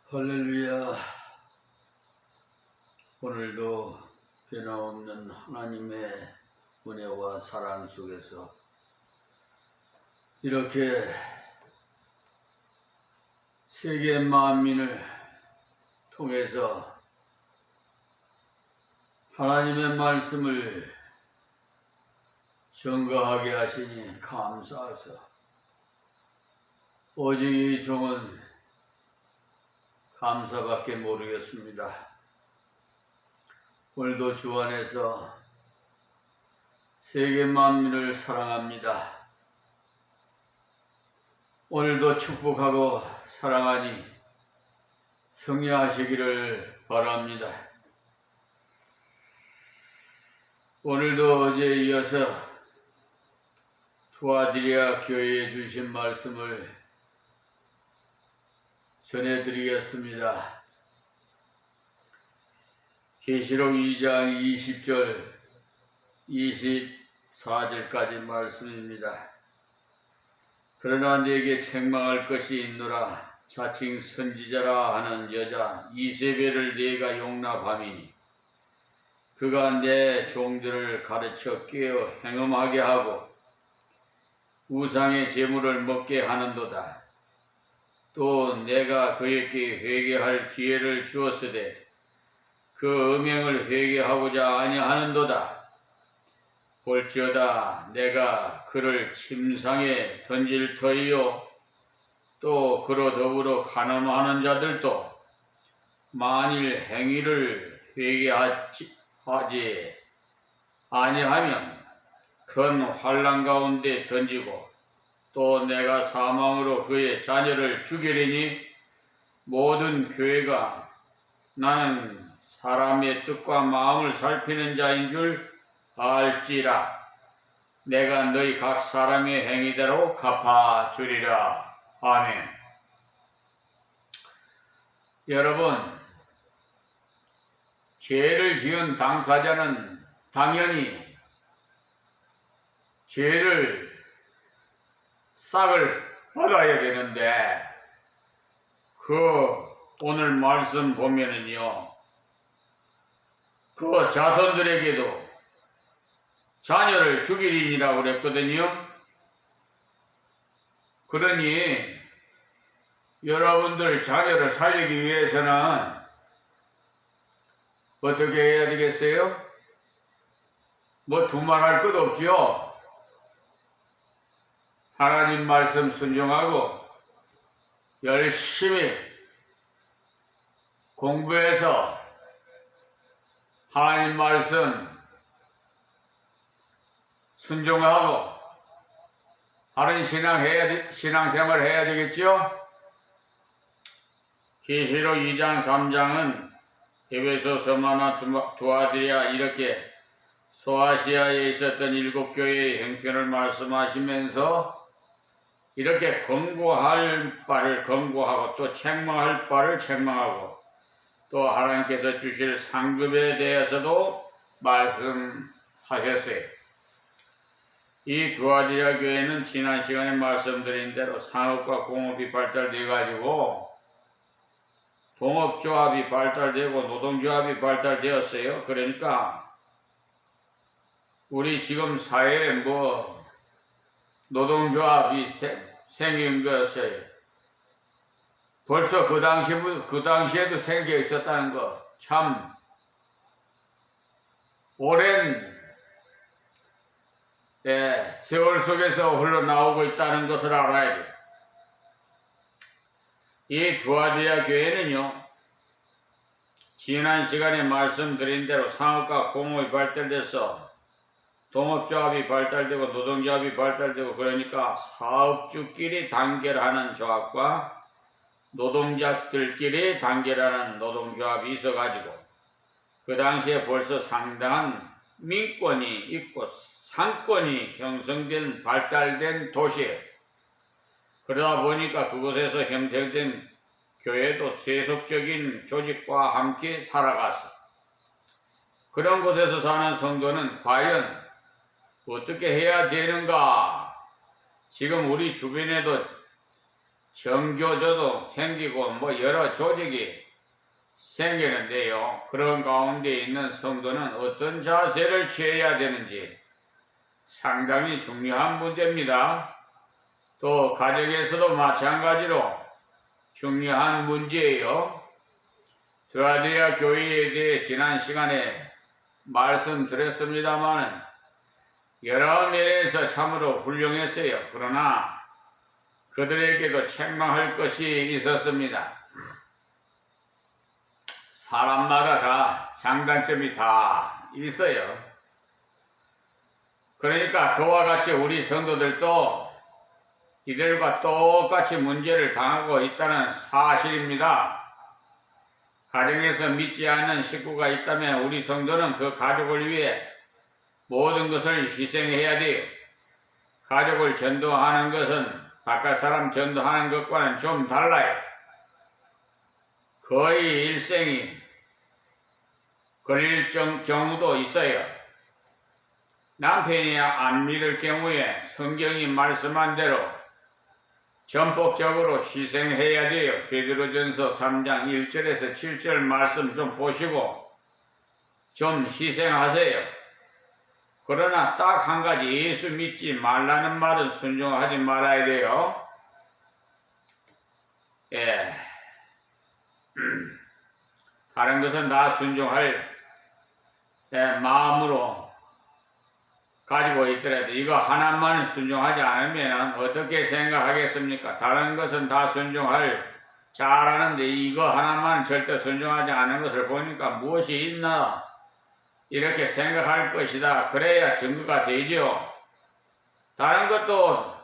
할렐루야. 오늘도 변함없는 하나님의 은혜와 사랑 속에서 이렇게 세계 만민을 통해서 하나님의 말씀을 증거하게 하시니 감사하소. 오직 이 종은 감사밖에 모르겠습니다. 오늘도 주 안에서 세계 만민을 사랑합니다. 오늘도 축복하고 사랑하니 승리하시기를 바랍니다. 오늘도 어제에 이어서 투아디리아 교회에 주신 말씀을 전해드리겠습니다. 계시록 2장 20절 24절까지 말씀입니다. 그러나 네게 책망할 것이 있노라. 자칭 선지자라 하는 여자 이세벨을 네가 용납함이니 그가 내 종들을 가르쳐 깨어 행음하게 하고 우상의 제물을 먹게 하는도다. 또 내가 그에게 회개할 기회를 주었으되 그 음행을 회개하고자 아니하는도다. 볼지어다 내가 그를 침상에 던질 터이요 또 그로 더불어 간음하는 자들도 만일 행위를 회개하지 아니하면 큰 환난 가운데 던지고 또 내가 사망으로 그의 자녀를 죽이리니 모든 교회가 나는 사람의 뜻과 마음을 살피는 자인 줄 알지라. 내가 너희 각 사람의 행위대로 갚아주리라. 아멘. 여러분, 죄를 지은 당사자는 당연히 죄를 싹을 받아야 되는데 오늘 말씀 보면은요, 그 자손들에게도 자녀를 죽이리니라고 그랬거든요. 그러니 여러분들 자녀를 살리기 위해서는 어떻게 해야 되겠어요? 뭐 두말할 것 없죠. 하나님 말씀 순종하고 열심히 공부해서 하나님 말씀 순종하고 바른 신앙생활 해야 되겠죠? 계시록 2장 3장은 에베소, 서마나, 두아디리아 이렇게 소아시아에 있었던 7교회의 형편을 말씀하시면서 이렇게 권고할 바를 권고하고 또 책망할 바를 책망하고 또 하나님께서 주실 상급에 대해서도 말씀하셨어요. 이 두아디리아 교회는 지난 시간에 말씀드린 대로 상업과 공업이 발달돼 가지고 동업조합이 발달되고 노동조합이 발달되었어요. 그러니까 우리 지금 사회에 노동조합이 생긴 것을 벌써 그 당시에도 생겨 있었다는 거 참 오랜 세월 속에서 흘러나오고 있다는 것을 알아야 돼요. 이 두아디리아 교회는요, 지난 시간에 말씀드린 대로 상업과 공업이 발달돼서 동업조합이 발달되고 노동조합이 발달되고 그러니까 사업주끼리 단결하는 조합과 노동자들끼리 단결하는 노동조합이 있어가지고 그 당시에 벌써 상당한 민권이 있고 상권이 형성된 발달된 도시예요. 그러다 보니까 그곳에서 형성된 교회도 세속적인 조직과 함께 살아가서 그런 곳에서 사는 성도는 과연 어떻게 해야 되는가? 지금 우리 주변에도 정교조도 생기고 뭐 여러 조직이 생기는데요. 그런 가운데 있는 성도는 어떤 자세를 취해야 되는지 상당히 중요한 문제입니다. 또 가정에서도 마찬가지로 중요한 문제예요. 드라디아 교회에 대해 지난 시간에 말씀드렸습니다만 여러 면에서 참으로 훌륭했어요. 그러나 그들에게도 책망할 것이 있었습니다. 사람마다 다 장단점이 다 있어요. 그러니까 그와 같이 우리 성도들도 이들과 똑같이 문제를 당하고 있다는 사실입니다. 가정에서 믿지 않는 식구가 있다면 우리 성도는 그 가족을 위해 모든 것을 희생해야 돼요. 가족을 전도하는 것은 바깥 사람 전도하는 것과는 좀 달라요. 거의 일생이 걸릴 경우도 있어요. 남편이 안 믿을 경우에 성경이 말씀한 대로 전폭적으로 희생해야 돼요. 베드로전서 3장 1절에서 7절 말씀 좀 보시고 좀 희생하세요. 그러나 딱 한 가지 예수 믿지 말라는 말은 순종하지 말아야 돼요. 예. 다른 것은 다 순종할 마음으로 가지고 있더라도 이거 하나만 순종하지 않으면 어떻게 생각하겠습니까? 다른 것은 다 순종할 잘하는데 이거 하나만 절대 순종하지 않은 것을 보니까 무엇이 있나 이렇게 생각할 것이다. 그래야 증거가 되죠. 다른 것도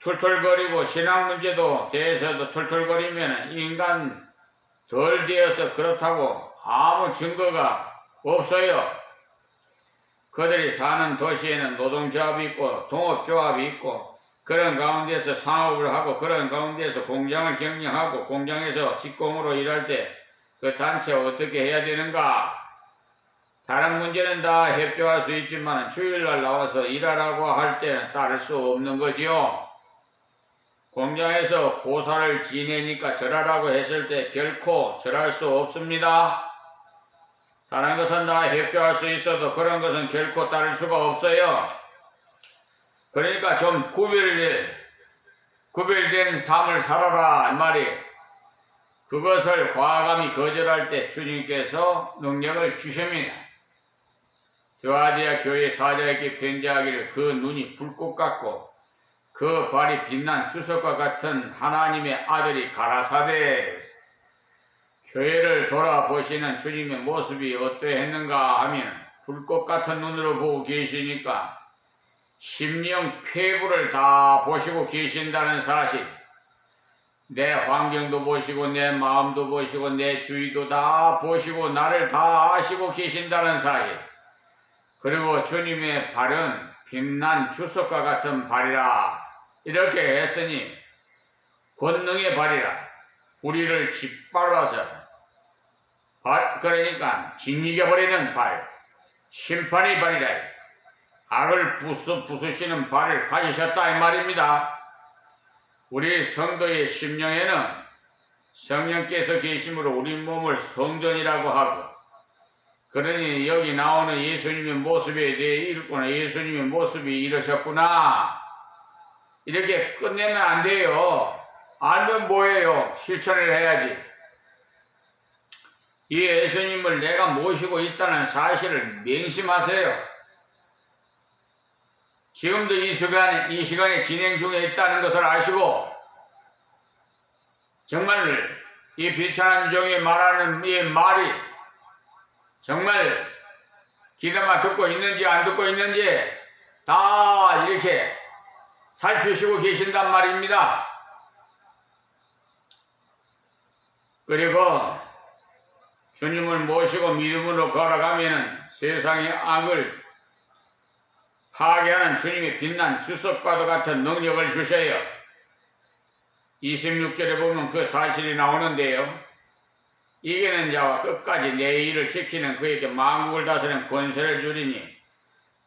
툴툴거리고 신앙 문제도 대해서도 툴툴거리면 인간 덜 되어서 그렇다고 아무 증거가 없어요. 그들이 사는 도시에는 노동조합이 있고 동업조합이 있고 그런 가운데서 상업을 하고 그런 가운데서 공장을 경영하고 공장에서 직공으로 일할 때 그 단체 어떻게 해야 되는가? 다른 문제는 다 협조할 수 있지만 주일날 나와서 일하라고 할 때는 따를 수 없는 거지요. 공장에서 고사를 지내니까 절하라고 했을 때 결코 절할 수 없습니다. 다른 것은 다 협조할 수 있어도 그런 것은 결코 따를 수가 없어요. 그러니까 좀 구별된 삶을 살아라 말이에요. 그것을 과감히 거절할 때 주님께서 능력을 주십니다. 드라디아 교회 사자에게 편지하기를 그 눈이 불꽃 같고 그 발이 빛난 주석과 같은 하나님의 아들이 가라사대 교회를 돌아보시는 주님의 모습이 어떠했는가 하면 불꽃 같은 눈으로 보고 계시니까 심령 폐부를 다 보시고 계신다는 사실, 내 환경도 보시고 내 마음도 보시고 내 주위도 다 보시고 나를 다 아시고 계신다는 사실, 그리고 주님의 발은 빛난 주석과 같은 발이라 이렇게 했으니 권능의 발이라 우리를 짓밟아서 그러니까 진이겨버리는 발, 심판의 발이라 악을 부수시는 발을 가지셨다 이 말입니다. 우리 성도의 심령에는 성령께서 계심으로 우리 몸을 성전이라고 하고, 그러니 여기 나오는 예수님의 모습에 대해 읽구나, 예수님의 모습이 이러셨구나 이렇게 끝내면 안 돼요. 알면 뭐예요? 실천을 해야지. 이 예수님을 내가 모시고 있다는 사실을 맹심하세요. 지금도 이 시간에 진행 중에 있다는 것을 아시고 정말 이 비천한 종이 말하는 이 말이 정말 귀담아 듣고 있는지 안 듣고 있는지 다 이렇게 살피시고 계신단 말입니다. 그리고 주님을 모시고 믿음으로 걸어가면은 세상의 악을 파괴하는 주님의 빛난 주석과도 같은 능력을 주셔요. 26절에 보면 그 사실이 나오는데요. 이기는 자와 끝까지 내 일을 지키는 그에게 만국을 다스리는 권세를 주리니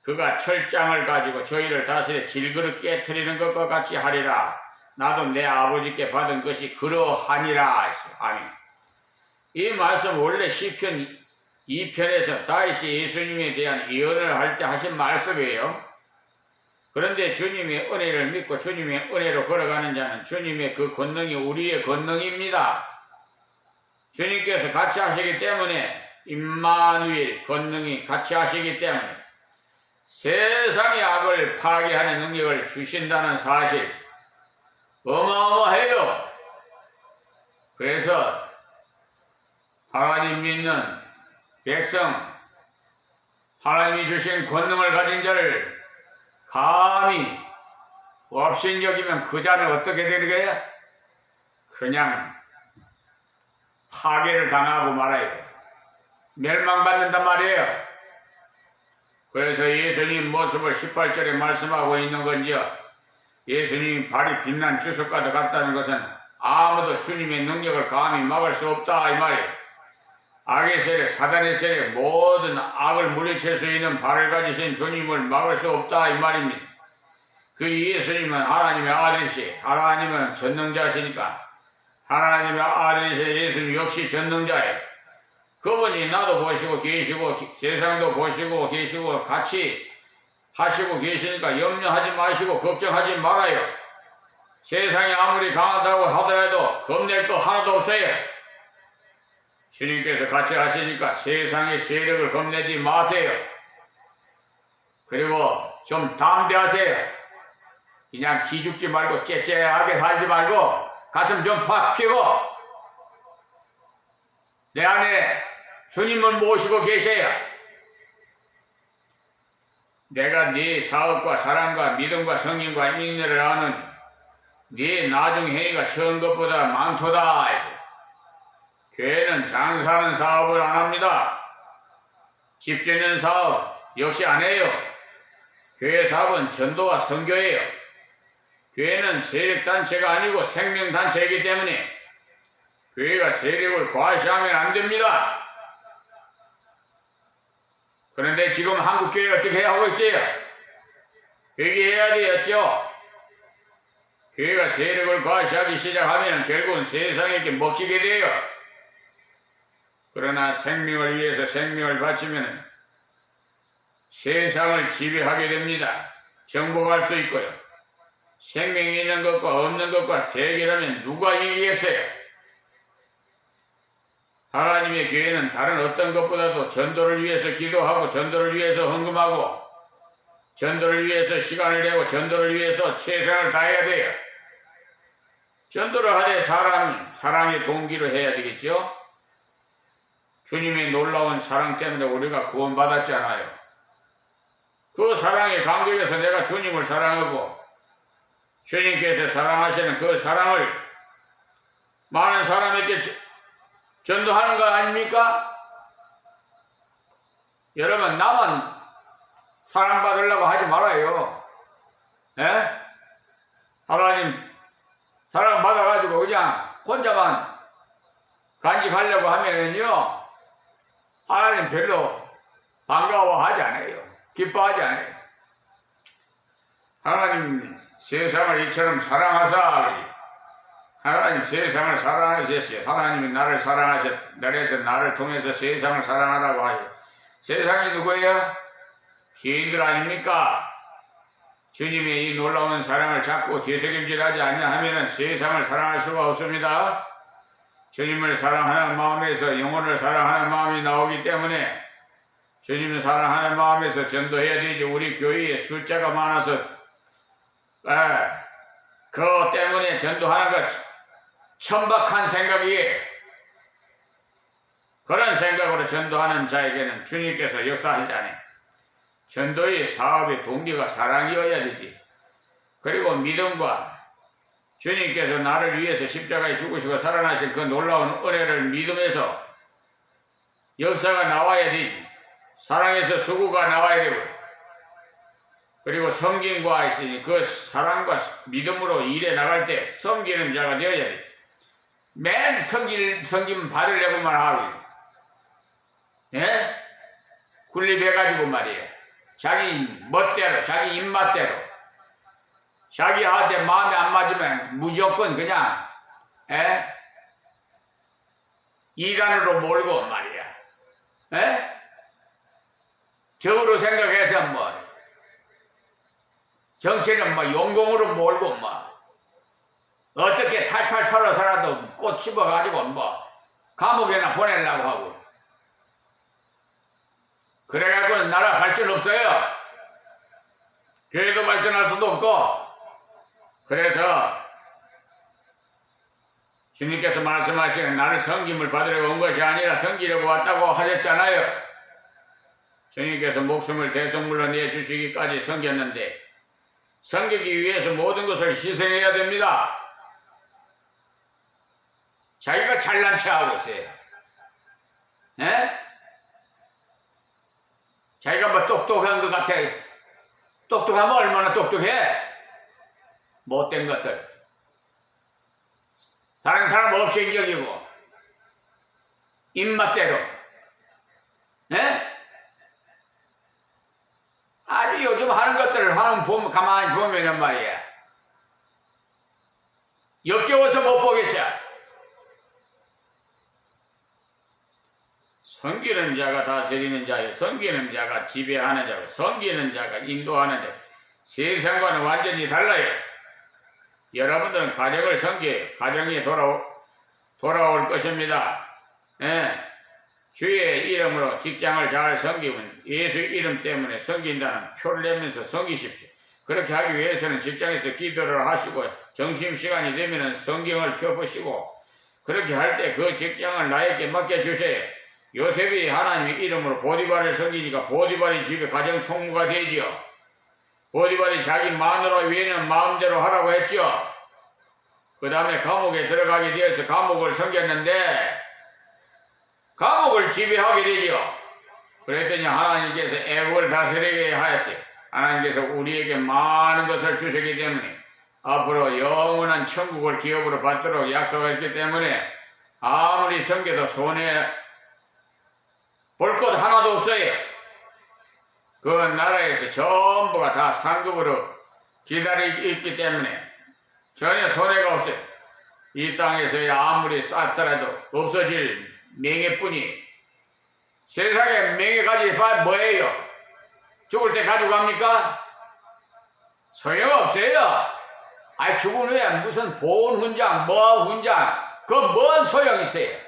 그가 철장을 가지고 저희를 다스려 질그릇 깨트리는 것과 같이 하리라. 나도 내 아버지께 받은 것이 그러하니라 했어요. 아멘. 이 말씀 원래 시편 2편에서 다윗이 예수님에 대한 예언을 할 때 하신 말씀이에요. 그런데 주님의 은혜를 믿고 주님의 은혜로 걸어가는 자는 주님의 그 권능이 우리의 권능입니다. 주님께서 같이 하시기 때문에 임마누엘 권능이 같이 하시기 때문에 세상의 악을 파괴하는 능력을 주신다는 사실 어마어마해요. 그래서 하나님 믿는 백성, 하나님이 주신 권능을 가진 자를 감히 업신여기면 그 자는 어떻게 되는 거야? 그냥 파괴를 당하고 말아요. 멸망받는단 말이에요. 그래서 예수님 모습을 18절에 말씀하고 있는 건지요. 예수님이 발이 빛난 주석과도 같다는 것은 아무도 주님의 능력을 감히 막을 수 없다 이 말이에요. 악의 세력, 사단의 세력, 모든 악을 물리칠 수 있는 발을 가지신 주님을 막을 수 없다 이 말입니다. 그 예수님은 하나님의 아들이시, 하나님은 전능자시니까 하나님의 아들이신 예수님 역시 전능자예요. 그분이 나도 보시고 계시고 세상도 보시고 계시고 같이 하시고 계시니까 염려하지 마시고 걱정하지 말아요. 세상이 아무리 강하다고 하더라도 겁낼 거 하나도 없어요. 주님께서 같이 하시니까 세상의 세력을 겁내지 마세요. 그리고 좀 담대하세요. 그냥 기죽지 말고 째째하게 살지 말고 가슴 좀 팍 펴고 내 안에 주님을 모시고 계셔요. 내가 네 사업과 사랑과 믿음과 성령과 인내를 아는 네 나중 행위가 처음 것보다 많도다 해서 교회는 장사하는 사업을 안 합니다. 집 짓는 사업 역시 안 해요. 교회 사업은 전도와 선교예요. 교회는 세력단체가 아니고 생명단체이기 때문에 교회가 세력을 과시하면 안 됩니다. 그런데 지금 한국교회 어떻게 하고 있어요? 회개해야 되겠죠? 교회가 세력을 과시하기 시작하면 결국은 세상에게 먹히게 돼요. 그러나 생명을 위해서 생명을 바치면 세상을 지배하게 됩니다. 정복할 수 있고요. 생명이 있는 것과 없는 것과 대결하면 누가 이기겠어요? 하나님의 교회는 다른 어떤 것보다도 전도를 위해서 기도하고 전도를 위해서 헌금하고 전도를 위해서 시간을 내고 전도를 위해서 최선을 다해야 돼요. 전도를 하되 사랑의 동기로 해야 되겠죠? 주님의 놀라운 사랑 때문에 우리가 구원받았잖아요. 그 사랑의 간격에서 내가 주님을 사랑하고 주님께서 사랑하시는 그 사랑을 많은 사람에게 전도하는 거 아닙니까? 여러분 나만 사랑받으려고 하지 말아요. 예? 하나님 사랑받아가지고 그냥 혼자만 간직하려고 하면은요 하나님 별로 반가워하지 않아요. 기뻐하지 않아요. 하나님 세상을 이처럼 사랑하사 하나님 세상을 사랑하셨어요. 하나님이 나를 사랑하셨 그래서 나를 통해서 세상을 사랑하라고 하셨어요. 세상이 누구예요? 죄인들 아닙니까? 주님의 이 놀라운 사랑을 잡고 뒤새김질하지 않냐 하면 세상을 사랑할 수가 없습니다. 주님을 사랑하는 마음에서 영혼을 사랑하는 마음이 나오기 때문에 주님을 사랑하는 마음에서 전도해야 되지. 우리 교회에 숫자가 많아서 그것 때문에 전도하는 것 천박한 생각이에요. 그런 생각으로 전도하는 자에게는 주님께서 역사하지 않아요. 전도의 사업의 동기가 사랑이어야 되지. 그리고 믿음과 주님께서 나를 위해서 십자가에 죽으시고 살아나신 그 놀라운 은혜를 믿음에서 역사가 나와야 되지. 사랑에서 수고가 나와야 되고 그리고 섬김과 있으니 그 사랑과 믿음으로 일해 나갈 때 섬기는 자가 되어야 돼. 맨 섬김 받으려고만 하고 예? 군립해가지고 말이에요. 자기 멋대로 자기 입맛대로 자기한테 마음에 안 맞으면 무조건 그냥 이간으로 몰고 말이야. 적으로 생각해서 뭐 정치는 뭐 용공으로 몰고 뭐 어떻게 탈탈 털어서라도 꽃 집어가지고 뭐 감옥에나 보내려고 하고 그래갖고는 나라 발전 없어요. 교회도 발전할 수도 없고. 그래서 주님께서 말씀하시는 나를 섬김을 받으려고 온 것이 아니라 섬기려고 왔다고 하셨잖아요. 주님께서 목숨을 대속물로 내주시기까지 섬겼는데 섬기기 위해서 모든 것을 희생해야 됩니다. 자기가 잘난 체하고 있어요. 자기가 뭐 똑똑한 것 같아. 똑똑하면 얼마나 똑똑해? 못된 것들. 다른 사람 없이 인격이고 입맛대로 아주 요즘 하는 것들을 가만히 보면 말이야 역겨워서 못 보겠어. 섬기는 자가 다스리는 자요 섬기는 자가 지배하는 자고 섬기는 자가 인도하는 자. 세상과는 완전히 달라요. 여러분들은 가정을 섬겨 가정이 돌아올 것입니다. 주의 이름으로 직장을 잘 섬기면 예수 이름 때문에 섬긴다는 표를 내면서 섬기십시오. 그렇게 하기 위해서는 직장에서 기도를 하시고 점심시간이 되면 성경을 펴보시고 그렇게 할 때 그 직장을 나에게 맡겨주세요. 요셉이 하나님의 이름으로 보디발을 섬기니까 보디발이 집에 가정 총무가 되지요. 보디발이 자기 마누라 위에는 마음대로 하라고 했죠. 그 다음에 감옥에 들어가게 되어서 감옥을 섬겼는데 감옥을 지배하게 되죠. 그랬더니 하나님께서 애국을 다스리게 하였어요. 하나님께서 우리에게 많은 것을 주시기 때문에 앞으로 영원한 천국을 기업으로 받도록 약속했기 때문에 아무리 섬겨도 손에 볼 것 하나도 없어요. 그 나라에서 전부가 다 상급으로 기다리고 있기 때문에 전혀 손해가 없어요. 이 땅에서야 아무리 쌓더라도 없어질 명예뿐이. 세상에 명예 가지고 뭐예요? 죽을 때 가지고 갑니까? 소용없어요. 아니 죽은 후에 무슨 보온 훈장, 뭐 훈장, 그 뭔 소용 있어요?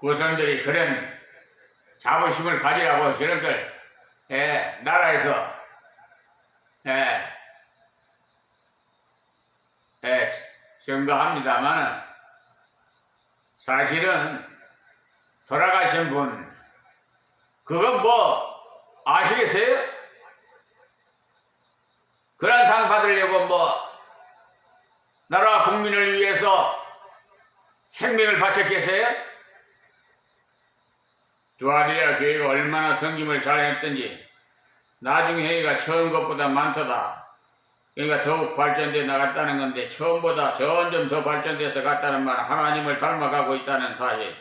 후손들이 그런 자부심을 가지라고 그런 걸 나라에서 증거합니다만은 사실은 돌아가신 분 그건 뭐 아시겠어요? 그런 상 받으려고 뭐 나라 국민을 위해서 생명을 바쳤겠어요? 두아디라 교회가 얼마나 섬김을 잘했던지 나중에 회의가 처음 것보다 많도다. 그러니까 더욱 발전돼 나갔다는 건데 처음보다 점점 더 발전돼서 갔다는 말은 하나님을 닮아가고 있다는 사실.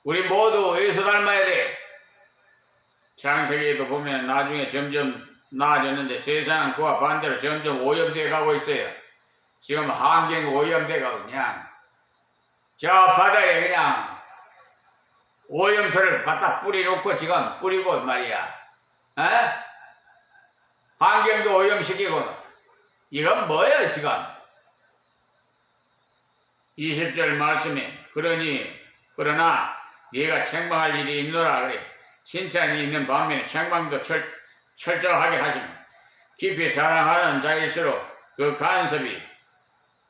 우리 모두 예수 닮아야 돼. 창세기에도 보면 나중에 점점 나아졌는데 세상은 그와 반대로 점점 오염돼 가고 있어요. 지금 환경이 오염돼 가고 그냥 저 바다에 그냥 오염수를 갖다 뿌리놓고 지금 뿌리고 말이야. 환경도 오염시키고 이건 뭐예요 지금? 20절 말씀에 그러나 네가 책망할 일이 있노라 그래. 칭찬이 있는 반면에 책망도 철저하게 하시며 깊이 사랑하는 자일수록 그 간섭이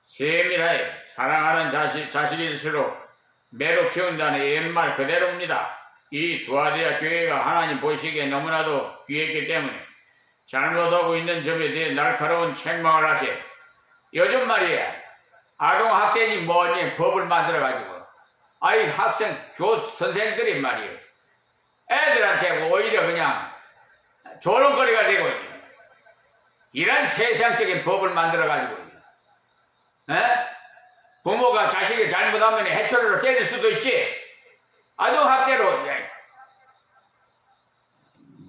세밀하여 사랑하는 자식일수록 매로 키운다는 옛말 그대로입니다. 이 두아디라 교회가 하나님 보시기에 너무나도 귀했기 때문에 잘못하고 있는 점에 대해 날카로운 책망을 하세요. 요즘 말이야 아동학대니 뭐니 법을 만들어가지고 아이 선생들이 말이에요. 애들한테 오히려 그냥 조롱거리가 되고 있네. 이런 세상적인 법을 만들어가지고 부모가 자식이 잘못하면 해초리로 때릴 수도 있지. 아동학대로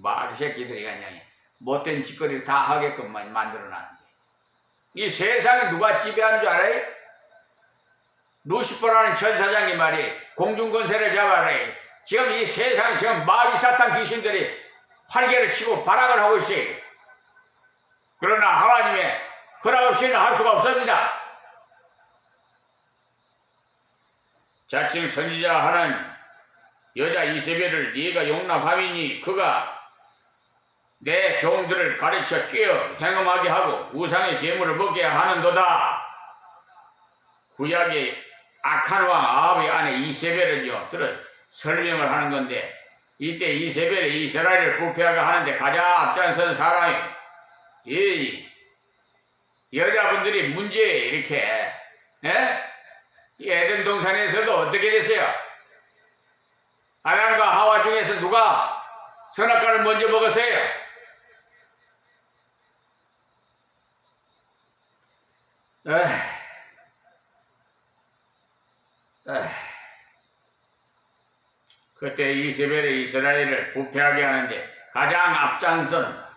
말 새끼들이 그냥 못된 짓거리를 다 하게끔만 만들어놨는데 이 세상을 누가 지배하는 줄 알아요? 루시퍼라는 천사장이 말이 공중권세를 잡아라. 지금 이 세상 지금 마귀 사탄 귀신들이 활개를 치고 발악을 하고 있어요. 그러나 하나님의 허락 없이는 할 수가 없습니다. 자칭 선지자 하는 여자 이세벨을 네가 용납하미니 그가 내 종들을 가르쳐 깨어 행음하게 하고 우상의 제물을 먹게 하는도다. 구약의 악한 왕 아합의 아내 이세벨은요, 설명을 하는 건데 이때 이세벨이 이스라엘을 부패하게 하는데 가장 앞장선 사람이 이 여자분들이 문제에 이렇게 이 에덴 동산에서도 어떻게 됐어요? 아담과 하와 중에서 누가 선악과를 먼저 먹었어요? 그때 이세벨이 이스라엘을 부패하게 하는데 가장 앞장선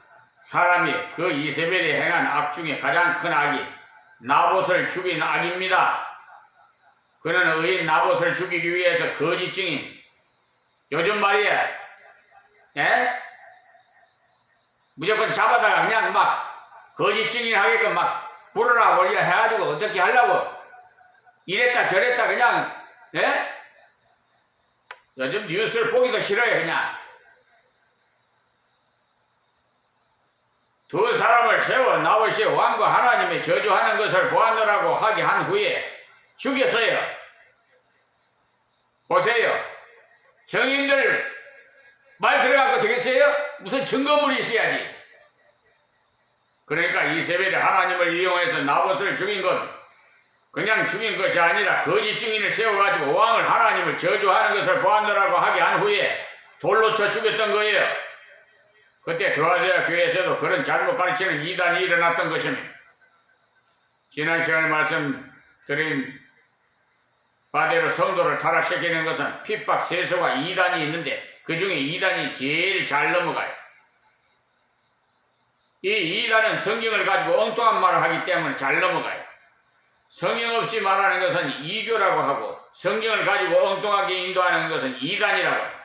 사람이 그 이세벨이 행한 악 중에 가장 큰 악이 나봇을 죽인 악입니다. 그는 의인 나봇을 죽이기 위해서 거짓 증인, 요즘 말이야, 무조건 잡아다가 그냥 막 거짓 증인 하게끔 막 불어라 올려 해가지고 어떻게 하려고 이랬다 저랬다 그냥, 요즘 뉴스를 보기도 싫어요. 그냥 두 사람을 세워 나봇이 왕과 하나님의 저주하는 것을 보았노라고 하게 한 후에 죽였어요. 보세요. 정인들 말 들어가고 되겠어요? 무슨 증거물이 있어야지. 그러니까 이세벨이 하나님을 이용해서 나봇을 죽인 것, 그냥 죽인 것이 아니라 거짓 증인을 세워가지고 왕을 하나님을 저주하는 것을 보았노라고 하게 한 후에 돌로 쳐 죽였던 거예요. 그때 드라디아 교회에서도 그런 잘못 가르치는 이단이 일어났던 것입니다. 지난 시간에 말씀드린 바대로 성도를 타락시키는 것은 핍박, 세수와 이단이 있는데 그 중에 이단이 제일 잘 넘어가요. 이 이단은 성경을 가지고 엉뚱한 말을 하기 때문에 잘 넘어가요. 성경 없이 말하는 것은 이교라고 하고 성경을 가지고 엉뚱하게 인도하는 것은 이단이라고 해요.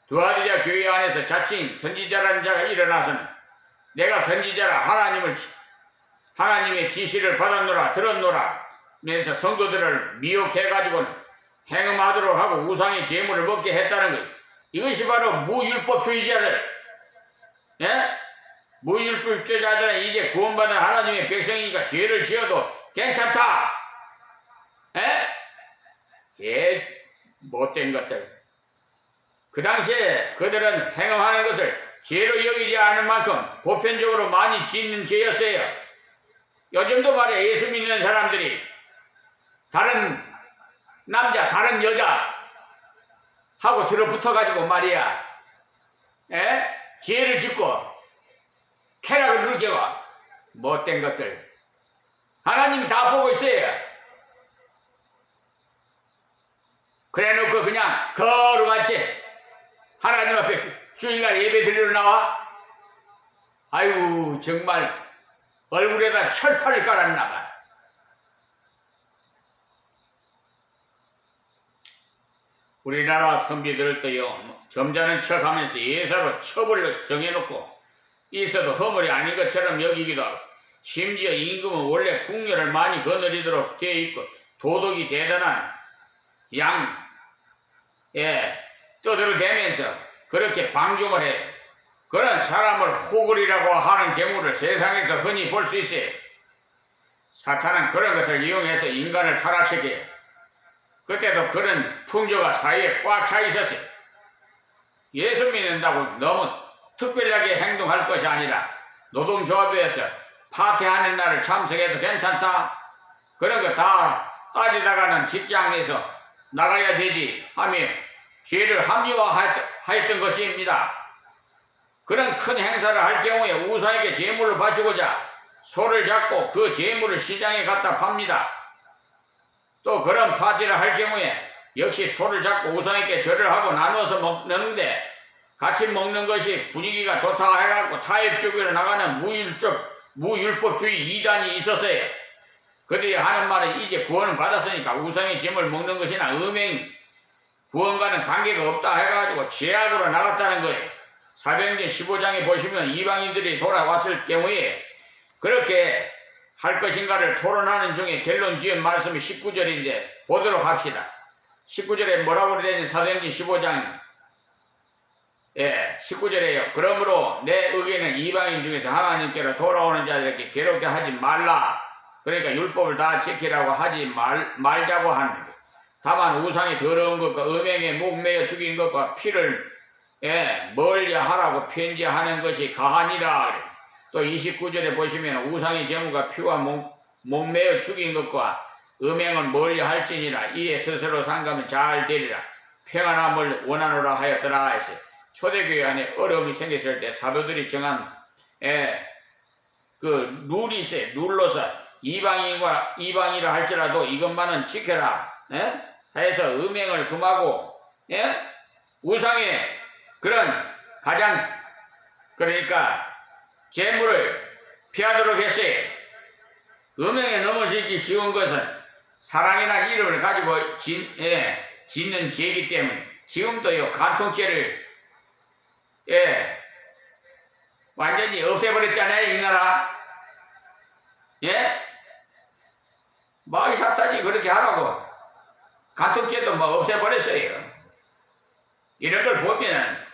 두아디라 교회 안에서 자칭 선지자라는 자가 일어나서는 내가 선지자라 하나님의 지시를 받았노라 들었노라 면서 성도들을 미혹해가지고는 행음하도록 하고 우상의 제물을 먹게 했다는 거예요. 이것이 바로 무율법주의자들, 무율법주의자들은 이제 구원받은 하나님의 백성이니까 죄를 지어도 괜찮다. 못된 것들. 그 당시에 그들은 행음하는 것을 죄로 여기지 않을 만큼 보편적으로 많이 짓는 죄였어요. 요즘도 말이야, 예수 믿는 사람들이 다른 남자, 다른 여자 하고 들어붙어가지고 말이야, 죄를 짓고 쾌락을 누리게와 못된 것들. 하나님이 다 보고 있어요. 그래 놓고 그냥 거룩같이 하나님 앞에 주일날 예배 드리러 나와? 아이고 정말 얼굴에다 철판을 깔았나 봐. 우리나라 선비들도요, 점잖은 척하면서 예사로 처벌을 정해놓고 있어도 허물이 아닌 것처럼 여기기도 하고, 심지어 임금은 원래 궁녀를 많이 거느리도록 되어 있고 도덕이 대단한 떠들어대면서 그렇게 방종을 해. 그런 사람을 호글이라고 하는 경우를 세상에서 흔히 볼 수 있어요. 사탄은 그런 것을 이용해서 인간을 타락시켜요. 그때도 그런 풍조가 사회에 꽉 차 있었어요. 예수 믿는다고 너무 특별하게 행동할 것이 아니라 노동조합에서 파티하는 날을 참석해도 괜찮다. 그런 거 다 따지다가는 직장 내에서 나가야 되지 하며 죄를 합리화하였던 것입니다. 그런 큰 행사를 할 경우에 우상에게 제물을 바치고자 소를 잡고 그 제물을 시장에 갖다 팝니다. 또 그런 파티를 할 경우에 역시 소를 잡고 우상에게 절을 하고 나누어서 먹는데 같이 먹는 것이 분위기가 좋다 해갖고 타협적으로 나가는 무율법주의 이단이 있었어요. 그들이 하는 말은 이제 구원을 받았으니까 우상의 짐을 먹는 것이나 구원과는 관계가 없다 해가지고 죄악으로 나갔다는 거예요. 사도행전 15장에 보시면 이방인들이 돌아왔을 경우에 그렇게 할 것인가를 토론하는 중에 결론 지은 말씀이 19절인데 보도록 합시다. 19절에 뭐라고 되어 있는 사도행전 15장 19절에요. 그러므로 내 의견은 이방인 중에서 하나님께로 돌아오는 자들에게 괴롭게 하지 말라. 그러니까 율법을 다 지키라고 하지 말자고 하는 거예요. 다만 우상의 더러운 것과 음행에 목매어 죽인 것과 피를 멀리 하라고 편지하는 것이 가하니라. 또 29절에 보시면 우상의 제물과 피와 목매어 죽인 것과 음행을 멀리 할지니라. 이에 스스로 상가면 잘 되리라. 평안함을 원하노라 하였더라 했어요. 초대교회 안에 어려움이 생겼을 때 사도들이 정한 그 룰이 있어요. 룰로서 이방이라 할지라도 이것만은 지켜라 해서 음행을 금하고 우상의 그런 가장 그러니까 재물을 피하도록 했어요. 음행에 넘어지기 쉬운 것은 사랑이나 이름을 가지고 짓는 죄이기 때문에 지금도요 간통죄를 완전히 없애버렸잖아요. 이 나라 마귀 사탄이 그렇게 하라고 간통죄도 뭐 없애버렸어요. 이런 걸 보면은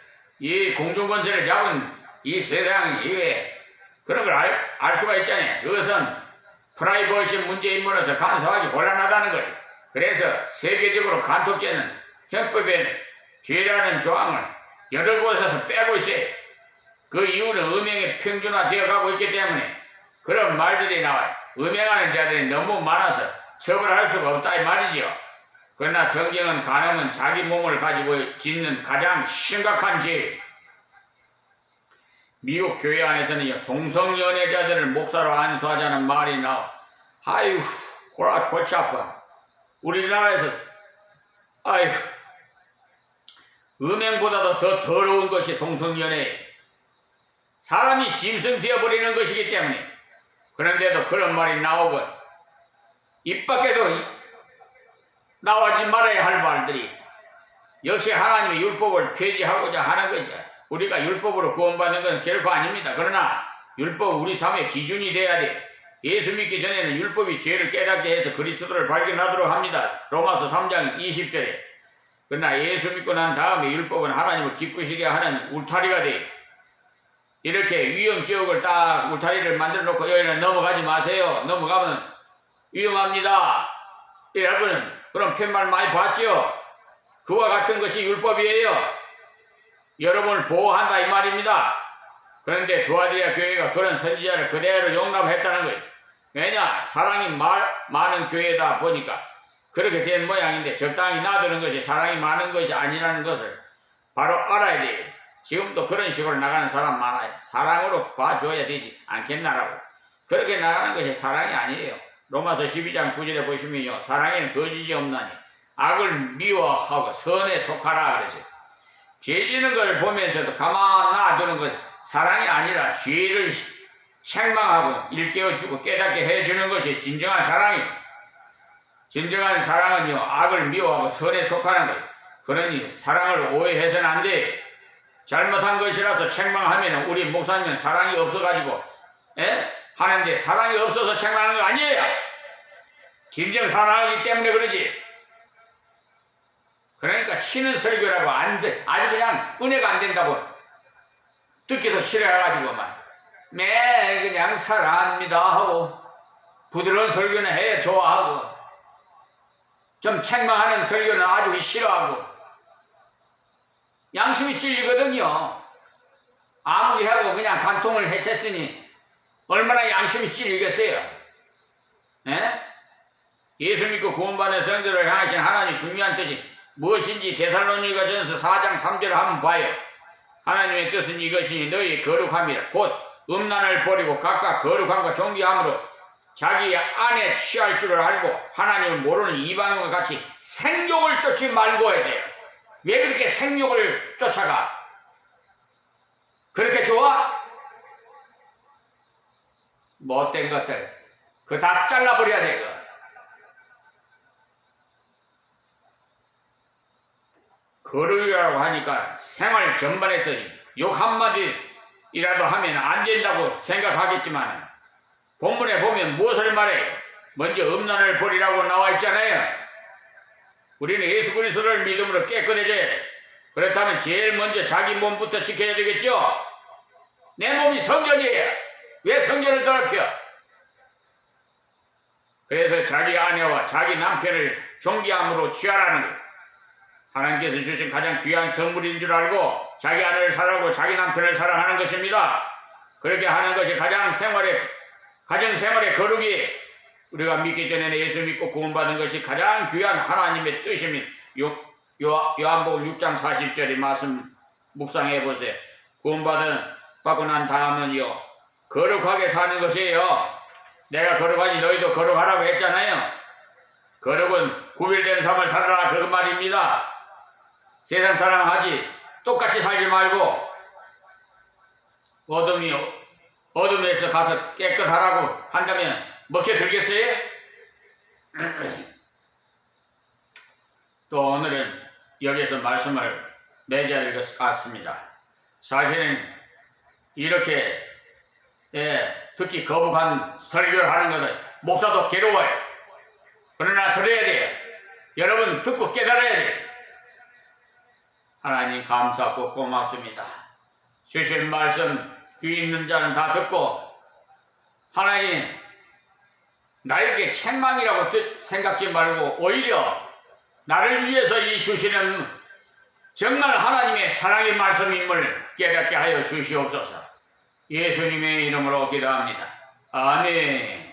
이 공중권세를 잡은 이 세상이 이게 그런 걸 알 수가 있잖아요. 그것은 프라이버시 문제인물로서 간섭하기 곤란하다는 거예요. 그래서 세계적으로 간통죄는 형법에 죄라는 조항을 8곳에서 빼고 있어요. 그 이유는 음행이 평준화되어 가고 있기 때문에 그런 말들이 나와요. 음행하는 자들이 너무 많아서 처벌할 수가 없다 이 말이죠. 그러나 성경은 간음은 자기 몸을 가지고 짓는 가장 심각한 죄. 미국 교회 안에서는 동성연애자들을 목사로 안수하자는 말이 나와. 아유, 골치 아파. 우리나라에서 아유, 음행보다도 더 더러운 것이 동성연애. 사람이 짐승되어 버리는 것이기 때문에. 그런데도 그런 말이 나오고 입 밖에도 나오지 말아야 할 말들이 역시 하나님의 율법을 폐지하고자 하는 것이야. 우리가 율법으로 구원받는 건 결코 아닙니다. 그러나 율법 우리 삶의 기준이 돼야 돼. 예수 믿기 전에는 율법이 죄를 깨닫게 해서 그리스도를 발견하도록 합니다. 로마서 3장 20절에. 그러나 예수 믿고 난 다음에 율법은 하나님을 기쁘시게 하는 울타리가 돼. 이렇게 위험지역을 딱 울타리를 만들어 놓고 여기는 넘어가지 마세요. 넘어가면 위험합니다. 여러분은 그런 팻말 많이 봤죠? 그와 같은 것이 율법이에요. 여러분을 보호한다 이 말입니다. 그런데 두아디아 교회가 그런 선지자를 그대로 용납했다는 거예요. 왜냐? 사랑이 많은 교회다 보니까 그렇게 된 모양인데 적당히 놔두는 것이 사랑이 많은 것이 아니라는 것을 바로 알아야 돼요. 지금도 그런 식으로 나가는 사람 많아요. 사랑으로 봐줘야 되지 않겠나라고. 그렇게 나가는 것이 사랑이 아니에요. 로마서 12장 9절에 보시면요. 사랑에는 거짓이 없나니 악을 미워하고 선에 속하라 그러세요. 죄 지는 걸 보면서도 가만 놔두는 것 사랑이 아니라 죄를 책망하고 일깨워주고 깨닫게 해주는 것이 진정한 사랑이에요. 진정한 사랑은요. 악을 미워하고 선에 속하는 거예요. 그러니 사랑을 오해해서는 안 돼. 잘못한 것이라서 책망하면 우리 목사님은 사랑이 없어가지고 하는데 사랑이 없어서 책망하는 거 아니에요. 진정 사랑하기 때문에 그러지. 그러니까 치는 설교라고 안 돼. 아주 그냥 은혜가 안 된다고 듣기도 싫어해가지고만 그냥 사랑합니다 하고 부드러운 설교는 해 좋아하고 좀 책망하는 설교는 아주 싫어하고 양심이 찔리거든요. 아무리 하고 그냥 간통을 해쳤으니 얼마나 양심이 찔리겠어요. 예수 믿고 구원받은 성도를 향하신 하나님의 중요한 뜻이 무엇인지 데살로니가전서 4장 3절을 한번 봐요. 하나님의 뜻은 이것이니 너희 거룩함이라 곧 음란을 버리고 각각 거룩함과 존귀함으로 자기 안에 취할 줄을 알고 하나님을 모르는 이방인과 같이 생욕을 쫓지 말고 해야지. 왜 그렇게 생욕을 쫓아가? 그렇게 좋아? 못된 것들 그거 다 잘라버려야 돼. 그거. 거룩이라고 하니까 생활 전반에서 욕 한마디라도 하면 안 된다고 생각하겠지만 본문에 보면 무엇을 말해요? 먼저 음란을 버리라고 나와 있잖아요. 우리는 예수 그리스도를 믿음으로 깨끗해져야 돼. 그렇다면 제일 먼저 자기 몸부터 지켜야 되겠죠? 내 몸이 성전이에요. 왜 성전을 더럽혀? 그래서 자기 아내와 자기 남편을 존귀함으로 취하라는 거예요. 하나님께서 주신 가장 귀한 선물인 줄 알고 자기 아내를 사랑하고 자기 남편을 사랑하는 것입니다. 그렇게 하는 것이 가장 생활의 거룩이 우리가 믿기 전에는 예수 믿고 구원받은 것이 가장 귀한 하나님의 뜻입니다. 요한복음 6장 40절의 말씀 묵상해 보세요. 구원받고 난 다음은요 거룩하게 사는 것이에요. 내가 거룩하니 너희도 거룩하라고 했잖아요. 거룩은 구별된 삶을 살아라 그 말입니다. 세상 사랑하지 똑같이 살지 말고 어둠에서 가서 깨끗하라고 한다면 먹혀 들겠어요? 또 오늘은 여기서 말씀을 맺어야 될 것 같습니다. 사실은 이렇게 특히 거북한 설교를 하는 것은 목사도 괴로워요. 그러나 들어야 돼요. 여러분 듣고 깨달아야 돼요. 하나님 감사하고 고맙습니다. 주신 말씀 귀 있는 자는 다 듣고 하나님 나에게 책망이라고 생각지 말고 오히려 나를 위해서 이 주시는 정말 하나님의 사랑의 말씀임을 깨닫게 하여 주시옵소서. 예수님의 이름으로 기도합니다. 아멘.